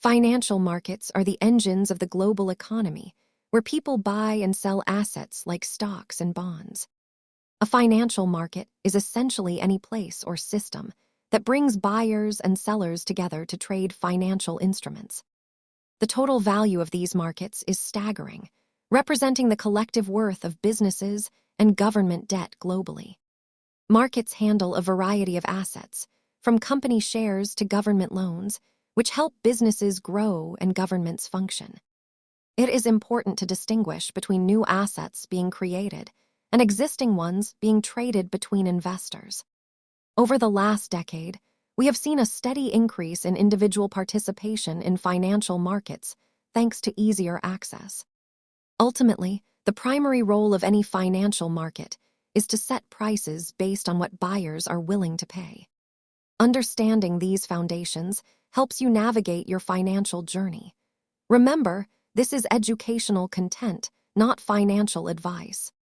Financial markets are the engines of the global economy, where people buy and sell assets like stocks and bonds. A financial market is essentially any place or system that brings buyers and sellers together to trade financial instruments. The total value of these markets is staggering, representing the collective worth of businesses and government debt globally. Markets handle a variety of assets, from company shares to government loans, which help businesses grow and governments function. It is important to distinguish between new assets being created and existing ones being traded between investors. Over the last decade, we have seen a steady increase in individual participation in financial markets thanks to easier access. Ultimately, the primary role of any financial market is to set prices based on what buyers are willing to pay. Understanding these foundations helps you navigate your financial journey. Remember, this is educational content, not financial advice.